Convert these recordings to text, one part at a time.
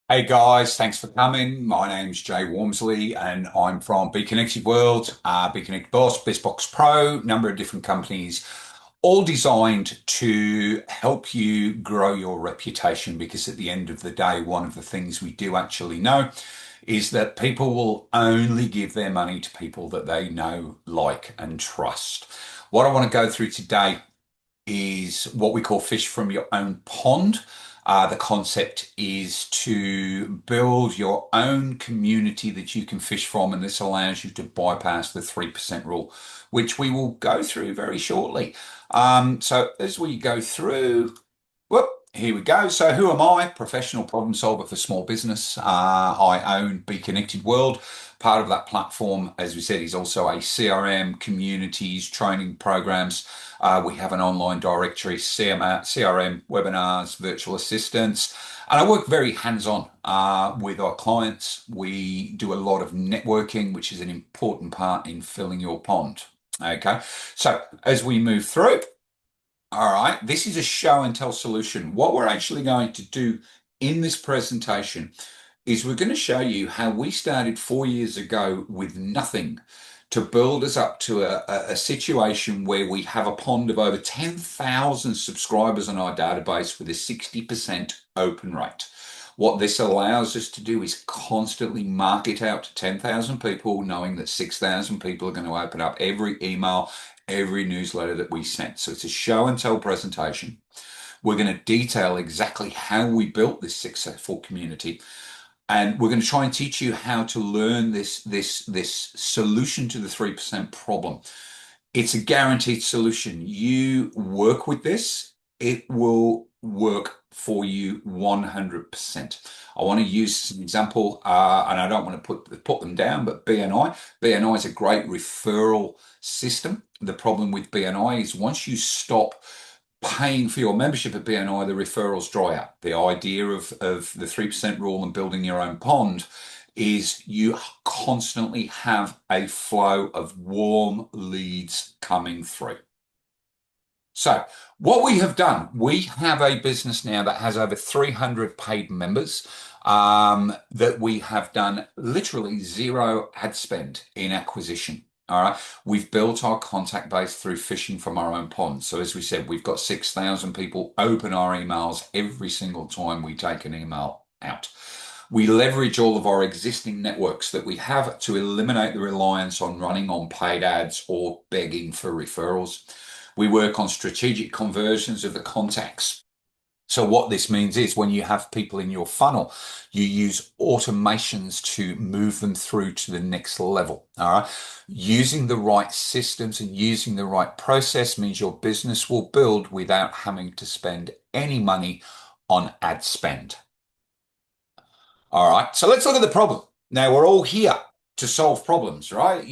Hey guys, thanks for coming. My name's Jay Walmsley and I'm from Be Connected World, Be Connected Boss, BizBox Pro, number of different companies, all designed to help you grow your reputation because at the end of the day, one of the things we do actually know is that people will only give their money to people that they know, like, and trust. What I want to go through today is what we call fish from your own pond. The concept is to build your own community that you can fish from, and this allows you to bypass the 3% rule, which we will go through very shortly. So as we go through, whoop, here we go. So who am I? Professional problem solver for small business. I own Be Connected World. Part of that platform, as we said, is also a CRM, communities, training programs. We have an online directory, CRM, webinars, virtual assistants. And I work very hands-on with our clients. We do a lot of networking, which is an important part in filling your pond. Okay. So as we move through, all right, this is a show and tell solution. What we're actually going to do in this presentation is we're going to show you how we started 4 years ago with nothing to build us up to a situation where we have a pond of over 10,000 subscribers on our database with a 60% open rate. What this allows us to do is constantly market out to 10,000 people, knowing that 6,000 people are going to open up every email, every newsletter that we sent. So it's a show and tell presentation. We're going to detail exactly how we built this successful community. And we're going to try and teach you how to learn this solution to the 3% problem. It's a guaranteed solution. You work with this, it will work for you 100%. I want to use an example, and I don't want to put them down, but BNI. BNI is a great referral system. The problem with BNI is once you stop paying for your membership at BNI, the referrals dry up. The idea of the 3% rule and building your own pond is you constantly have a flow of warm leads coming through. So what we have done, we have a business now that has over 300 paid members, that we have done literally zero ad spend in acquisition. All right. We've built our contact base through fishing from our own pond. So as we said, we've got 6,000 people open our emails every single time we take an email out. We leverage all of our existing networks that we have to eliminate the reliance on running on paid ads or begging for referrals. We work on strategic conversions of the contacts. So what this means is when you have people in your funnel, you use automations to move them through to the next level. All right. Using the right systems and using the right process means your business will build without having to spend any money on ad spend. All right. So let's look at the problem. Now we're all here to solve problems, right?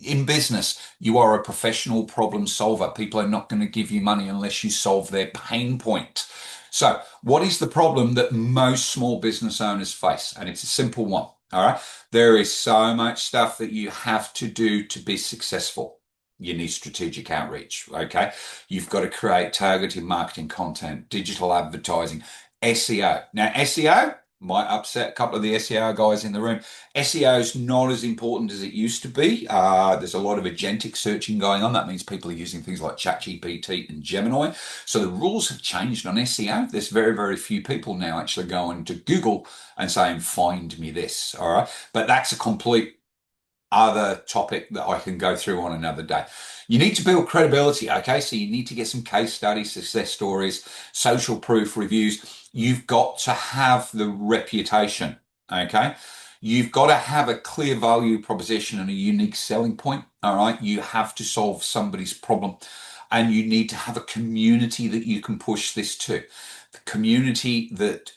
In business, you are a professional problem solver. People are not going to give you money unless you solve their pain point. So what is the problem that most small business owners face? And it's a simple one. All right. There is so much stuff that you have to do to be successful. You need strategic outreach. Okay. You've got to create targeted marketing content, digital advertising, SEO. Now, SEO might upset a couple of the SEO guys in the room. SEO is not as important as it used to be. There's a lot of agentic searching going on. That means people are using things like ChatGPT and Gemini. So the rules have changed on SEO. There's very, very few people now actually going to Google and saying, find me this. All right. But that's a complete other topic that I can go through on another day. You need to build credibility, okay? So you need to get some case studies, success stories, social proof reviews. You've got to have the reputation, okay? You've got to have a clear value proposition and a unique selling point, all right? You have to solve somebody's problem and you need to have a community that you can push this to. The community that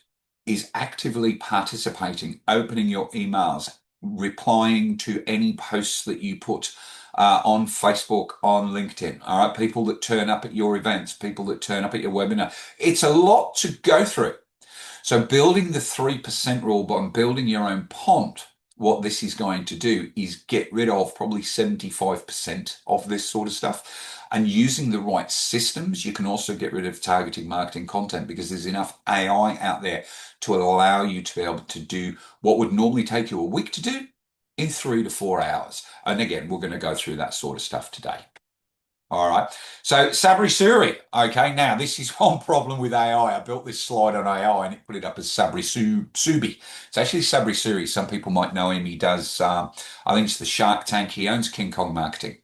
is actively participating, opening your emails, replying to any posts that you put on Facebook, on LinkedIn. All right, people that turn up at your events, people that turn up at your webinar. It's a lot to go through. So building the 3% rule by building your own pond what this is going to do is get rid of probably 75% of this sort of stuff. And using the right systems, you can also get rid of targeting marketing content because there's enough AI out there to allow you to be able to do what would normally take you a week to do in 3 to 4 hours. And again, we're going to go through that sort of stuff today. All right. So Sabri Suri. Okay. Now this is one problem with AI. I built this slide on AI and it put it up as Subi. It's actually Sabri Suri. Some people might know him. He does, I think it's the Shark Tank. He owns King Kong Marketing.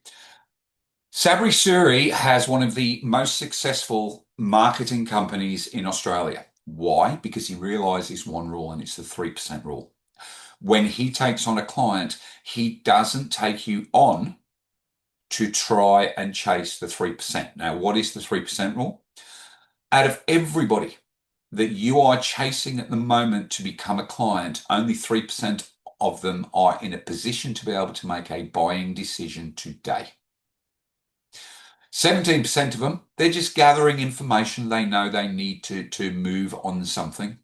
Sabri Suri has one of the most successful marketing companies in Australia. Why? Because he realizes one rule and it's the 3% rule. When he takes on a client, he doesn't take you on to try and chase the 3%. Now, what is the 3% rule? Out of everybody that you are chasing at the moment to become a client, only 3% of them are in a position to be able to make a buying decision today. 17% of them, they're just gathering information they know they need to move on something.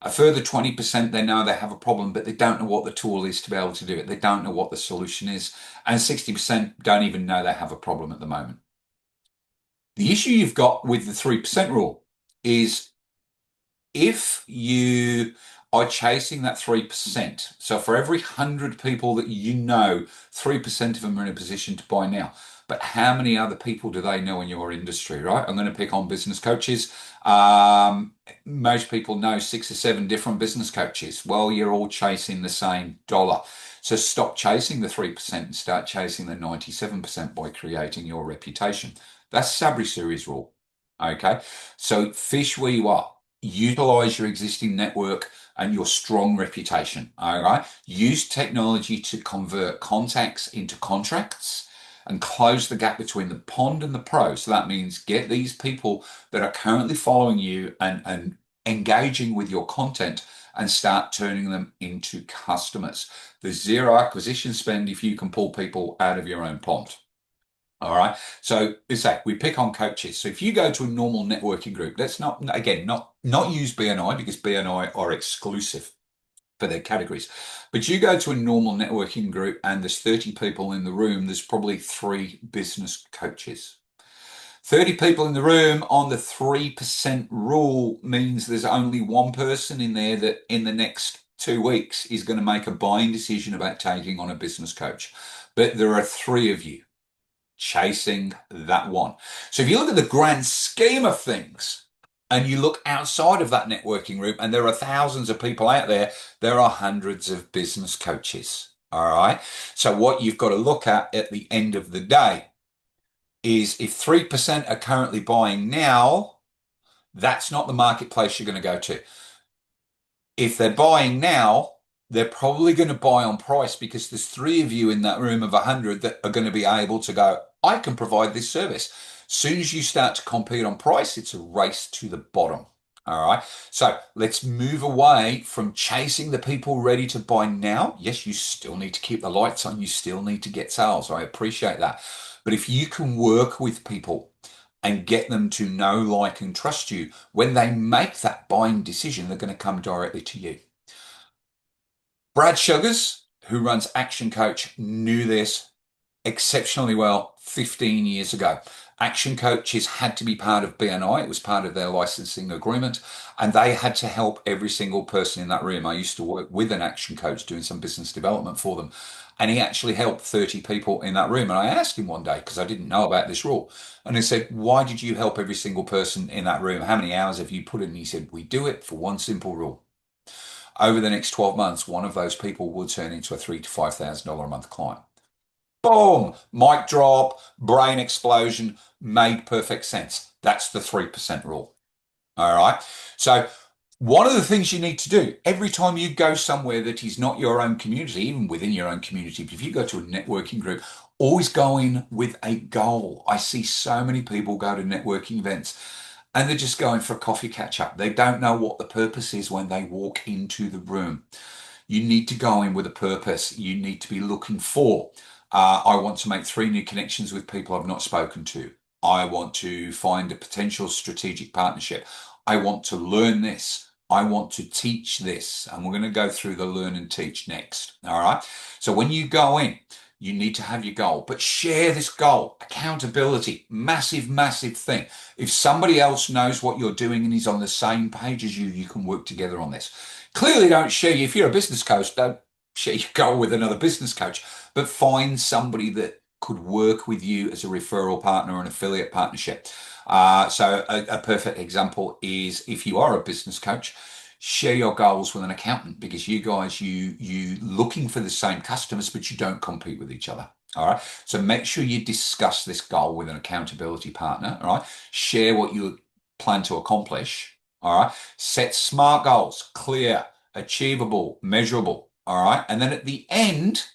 A further 20%, they know they have a problem, but they don't know what the tool is to be able to do it. They don't know what the solution is. And 60% don't even know they have a problem at the moment. The issue you've got with the 3% rule is if you are chasing that 3%, so for every 100 people that you know, 3% of them are in a position to buy now. But how many other people do they know in your industry, right? I'm going to pick on business coaches. Most people know 6 or 7 different business coaches. Well, you're all chasing the same dollar. So stop chasing the 3% and start chasing the 97% by creating your reputation. That's Sabri Suri's rule. Okay. So fish where you are. Utilize your existing network and your strong reputation. All right. Use technology to convert contacts into contracts and close the gap between the pond and the pro. So that means get these people that are currently following you and engaging with your content and start turning them into customers. There's zero acquisition spend if you can pull people out of your own pond. All right. So it's that we pick on coaches. So if you go to a normal networking group, let's not again not use BNI because BNI are exclusive for their categories. But you go to a normal networking group and there's 30 people in the room, there's probably 3 business coaches. 30 people in the room on the 3% rule means there's only one person in there that in the next 2 weeks is going to make a buying decision about taking on a business coach. But there are 3 of you chasing that one. So if you look at the grand scheme of things and you look outside of that networking group and there are thousands of people out there, there are hundreds of business coaches. All right. So what you've got to look at the end of the day is if 3% are currently buying now, that's not the marketplace you're going to go to. If they're buying now, they're probably going to buy on price because there's 3 of you in that room of 100 that are going to be able to go, I can provide this service. Soon as you start to compete on price, it's a race to the bottom. All right. So let's move away from chasing the people ready to buy now. Yes, you still need to keep the lights on. You still need to get sales. I appreciate that. But if you can work with people and get them to know, like, and trust you, when they make that buying decision, they're going to come directly to you. Brad Sugars, who runs Action Coach, knew this exceptionally well 15 years ago. Action Coaches had to be part of BNI. It was part of their licensing agreement, and they had to help every single person in that room. I used to work with an Action Coach doing some business development for them, and he actually helped 30 people in that room. And I asked him one day, because I didn't know about this rule, and he said, why did you help every single person in that room? How many hours have you put in? And he said, we do it for one simple rule. Over the next 12 months, one of those people will turn into a $3,000 to $5,000 a month client. Boom, mic drop, brain explosion, made perfect sense. That's the 3% rule. All right. So one of the things you need to do every time you go somewhere that is not your own community, even within your own community, but if you go to a networking group, always go in with a goal. I see so many people go to networking events and they're just going for a coffee catch up. They don't know what the purpose is when they walk into the room. You need to go in with a purpose. You need to be looking for, I want to make 3 new connections with people I've not spoken to. I want to find a potential strategic partnership. I want to learn this. I want to teach this, and we're going to go through the learn and teach next. All right. So when you go in, you need to have your goal, but share this goal. Accountability, massive, massive thing. If somebody else knows what you're doing and is on the same page as you can work together on this. Clearly, don't share. If you're a business coach, don't share your goal with another business coach, but find somebody that could work with you as a referral partner or an affiliate partnership. So a perfect example is if you are a business coach, share your goals with an accountant because you guys you looking for the same customers, but you don't compete with each other. All right. So make sure you discuss this goal with an accountability partner. All right. Share what you plan to accomplish. All right. Set smart goals, clear, achievable, measurable. All right. And then at the end,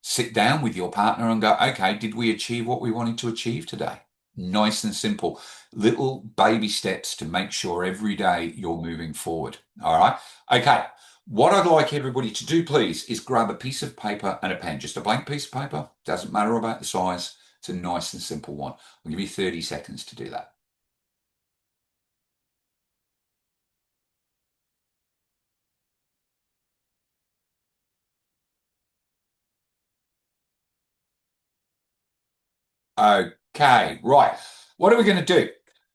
sit down with your partner and go, okay, did we achieve what we wanted to achieve today? Nice and simple. Little baby steps to make sure every day you're moving forward. All right. Okay. What I'd like everybody to do, please, is grab a piece of paper and a pen. Just a blank piece of paper. Doesn't matter about the size. It's a nice and simple one. I'll give you 30 seconds to do that. Okay, right. What are we going to do?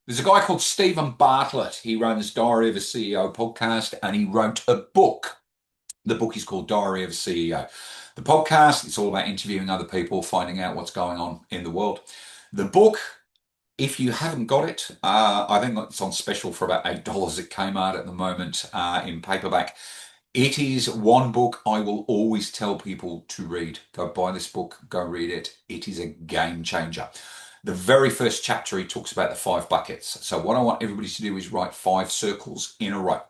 There's a guy called Stephen Bartlett. He runs Diary of a CEO podcast and he wrote a book. The book is called Diary of a CEO. The podcast, it's all about interviewing other people, finding out what's going on in the world. The book, if you haven't got it, I think it's on special for about $8 at Kmart at the moment in paperback. It is one book I will always tell people to read. Go buy this book, go read it. It is a game changer. The very first chapter, he talks about the 5 buckets. So what I want everybody to do is write 5 circles in a row.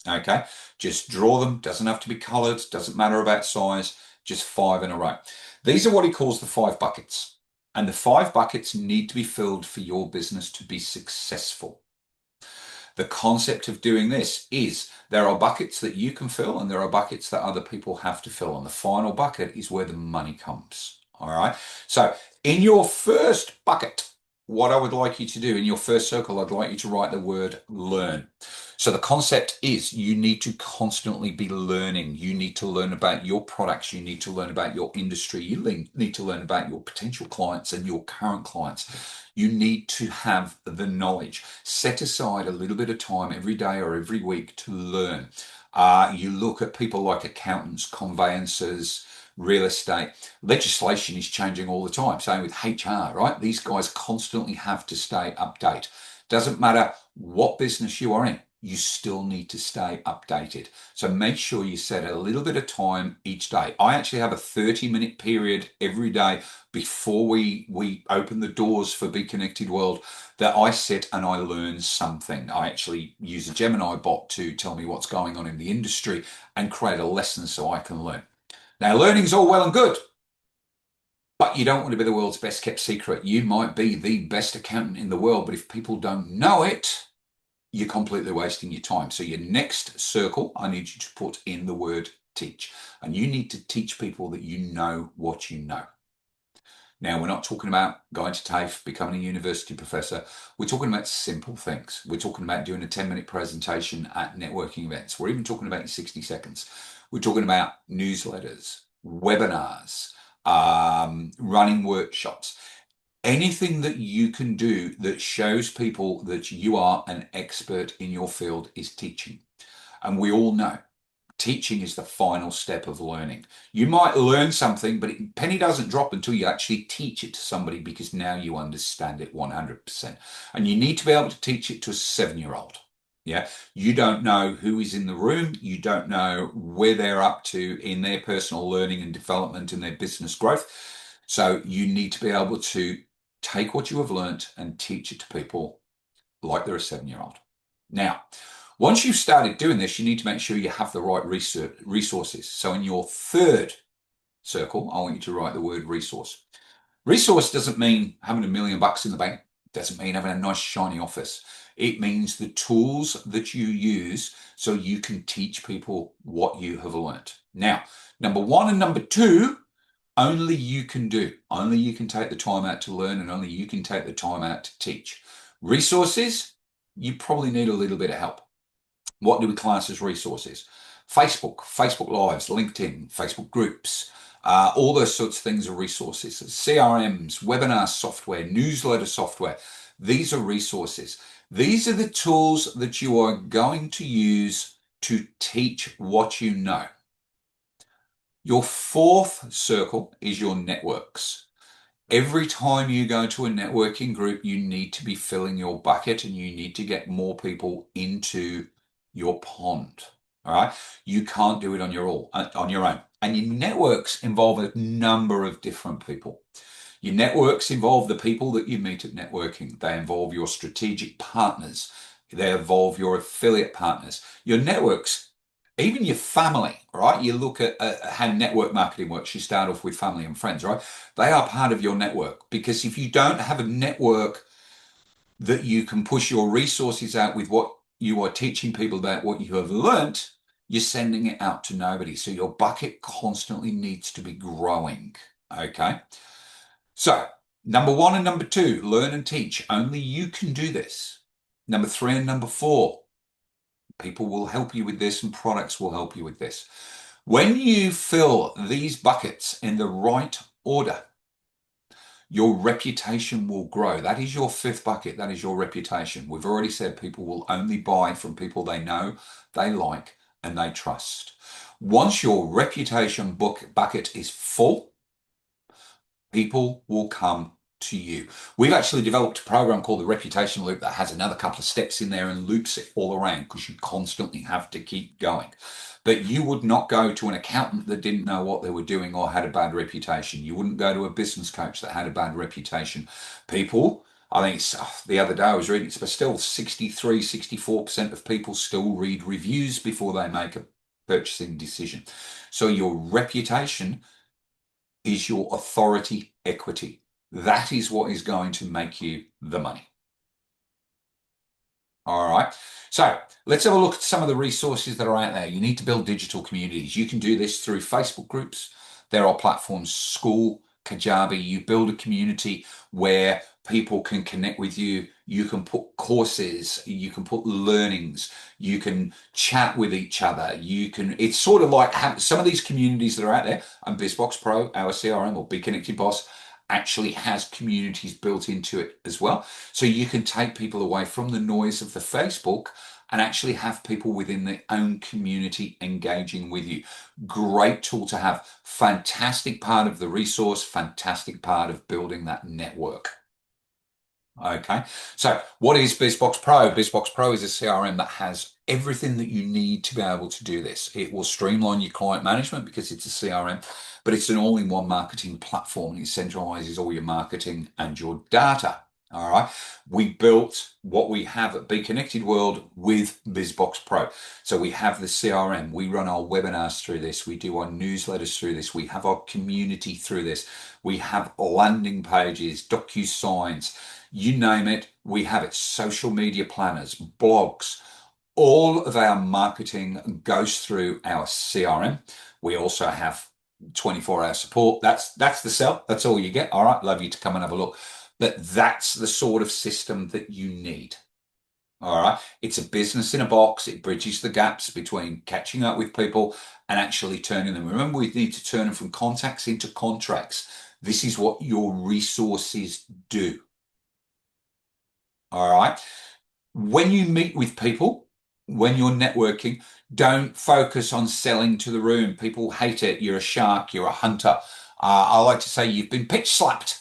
Okay, just draw them. Doesn't have to be colored. Doesn't matter about size. Just 5 in a row. These are what he calls the 5 buckets. And the 5 buckets need to be filled for your business to be successful. The concept of doing this is there are buckets that you can fill and there are buckets that other people have to fill. And the final bucket is where the money comes. All right. So in your first bucket, what I would like you to do in your first circle, I'd like you to write the word learn. So the concept is you need to constantly be learning. You need to learn about your products. You need to learn about your industry. You need to learn about your potential clients and your current clients. You need to have the knowledge. Set aside a little bit of time every day or every week to learn. You look at people like accountants, conveyancers, real estate. Legislation is changing all the time. Same with HR, right? These guys constantly have to stay update. Doesn't matter what business you are in, you still need to stay updated. So make sure you set a little bit of time each day. I actually have a 30-minute period every day before we open the doors for Be Connected World that I sit and I learn something. I actually use a Gemini bot to tell me what's going on in the industry and create a lesson so I can learn. Now, learning's all well and good, but you don't want to be the world's best kept secret. You might be the best accountant in the world, but if people don't know it, you're completely wasting your time. So your next circle, I need you to put in the word teach. And you need to teach people that you know what you know. Now, we're not talking about going to TAFE, becoming a university professor. We're talking about simple things. We're talking about doing a 10-minute presentation at networking events. We're even talking about 60 seconds. We're talking about newsletters, webinars, running workshops. Anything that you can do that shows people that you are an expert in your field is teaching. And we all know teaching is the final step of learning. You might learn something, but penny doesn't drop until you actually teach it to somebody because now you understand it 100%. And you need to be able to teach it to a 7-year-old. Yeah, you don't know who is in the room. You don't know where they're up to in their personal learning and development and their business growth. So you need to be able to take what you have learnt and teach it to people like they're a 7-year-old. Now, once you've started doing this, you need to make sure you have the right resources. So in your third circle, I want you to write the word resource. Resource doesn't mean having $1 million in the bank. It doesn't mean having a nice shiny office. It means the tools that you use so you can teach people what you have learnt. Now, number 1 and number 2, only you can do. Only you can take the time out to learn and only you can take the time out to teach. Resources, you probably need a little bit of help. What do we class as resources? Facebook, Facebook Lives, LinkedIn, Facebook groups, all those sorts of things are resources. CRMs, webinar software, newsletter software, these are resources. These are the tools that you are going to use to teach what you know. Your fourth circle is your networks. Every time you go to a networking group, you need to be filling your bucket and you need to get more people into your pond. All right. You can't do it on your own. And your networks involve a number of different people. Your networks involve the people that you meet at networking. They involve your strategic partners. They involve your affiliate partners. Your networks, even your family, right? You look at how network marketing works. You start off with family and friends, right? They are part of your network because if you don't have a network that you can push your resources out with what you are teaching people about what you have learnt, you're sending it out to nobody. So your bucket constantly needs to be growing. Okay. So, number one and number two, learn and teach. Only you can do this. Number three and number four, people will help you with this and products will help you with this. When you fill these buckets in the right order, your reputation will grow. That is your fifth bucket. That is your reputation. We've already said people will only buy from people they know, they like, and they trust. Once your reputation bucket is full, people will come to you. We've actually developed a program called the Reputation Loop that has another couple of steps in there and loops it all around because you constantly have to keep going. But you would not go to an accountant that didn't know what they were doing or had a bad reputation. You wouldn't go to a business coach that had a bad reputation. People, I think it's, the other day I was reading, but still 63, 64% of people still read reviews before they make a purchasing decision. So your reputation is your authority equity. That is what is going to make you the money. All right. So let's have a look at some of the resources that are out there. You need to build digital communities. You can do this through Facebook groups. There are platforms, School, Kajabi. You build a community where people can connect with you. You can put courses, you can put learnings, you can chat with each other. It's sort of like some of these communities that are out there, and BizBox Pro, our CRM or Be Connected Boss, actually has communities built into it as well. So you can take people away from the noise of the Facebook and actually have people within their own community engaging with you. Great tool to have. Fantastic part of the resource, fantastic part of building that network. Okay, so what is BizBox Pro? BizBox Pro is a CRM that has everything that you need to be able to do this. It will streamline your client management because it's a CRM, but it's an all-in-one marketing platform. It centralizes all your marketing and your data. All right, we built what we have at Be Connected World with BizBox Pro. So we have the CRM, we run our webinars through this, we do our newsletters through this, we have our community through this, we have landing pages, DocuSigns, you name it, we have it. Social media planners, blogs, all of our marketing goes through our CRM. We also have 24-hour support. That's the sell. That's all you get. All right, love you to come and have a look. But that's the sort of system that you need. All right, it's a business in a box. It bridges the gaps between catching up with people and actually turning them. Remember, we need to turn them from contacts into contracts. This is what your resources do. All right. When you meet with people, when you're networking, don't focus on selling to the room. People hate it. You're a shark. You're a hunter. I like to say you've been pitch slapped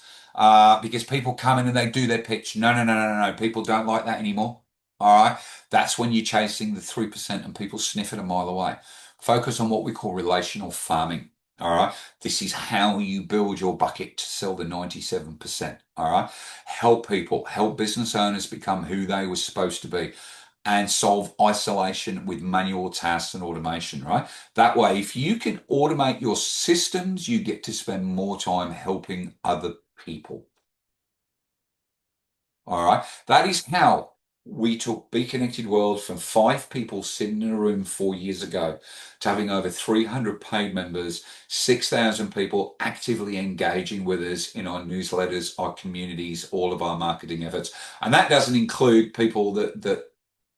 because people come in and they do their pitch. No, no, no, no, no. People don't like that anymore. All right. That's when you're chasing the 3% and people sniff it a mile away. Focus on what we call relational farming. All right. This is how you build your bucket to sell the 97%. All right. Help people, help business owners become who they were supposed to be and solve isolation with manual tasks and automation, right? That way, if you can automate your systems, you get to spend more time helping other people. All right. That is how we took Be Connected World from 5 people sitting in a room 4 years ago to having over 300 paid members, 6,000 people actively engaging with us in our newsletters, our communities, all of our marketing efforts. And that doesn't include people that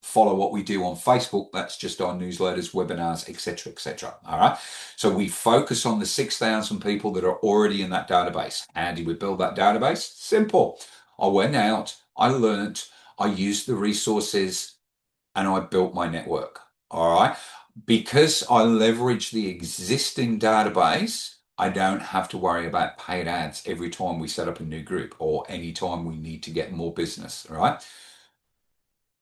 follow what we do on Facebook. That's just our newsletters, webinars, etc., etc. All right. So we focus on the 6,000 people that are already in that database. How do we build that database? Simple. I went out, I learned, I used the resources, and I built my network. All right. Because I leverage the existing database, I don't have to worry about paid ads every time we set up a new group or any time we need to get more business. All right.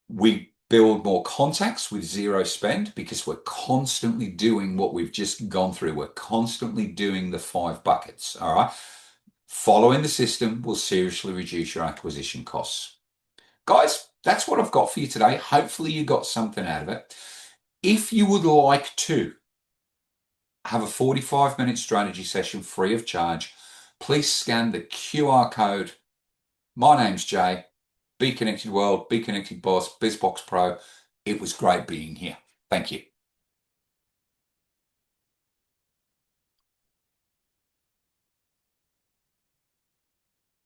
We build more contacts with zero spend because we're constantly doing what we've just gone through. We're constantly doing the 5 buckets. All right. Following the system will seriously reduce your acquisition costs. Guys, that's what I've got for you today. Hopefully, you got something out of it. If you would like to have a 45-minute strategy session free of charge, please scan the QR code. My name's Jay. Be Connected World, Be Connected Boss, BizBox Pro. It was great being here. Thank you.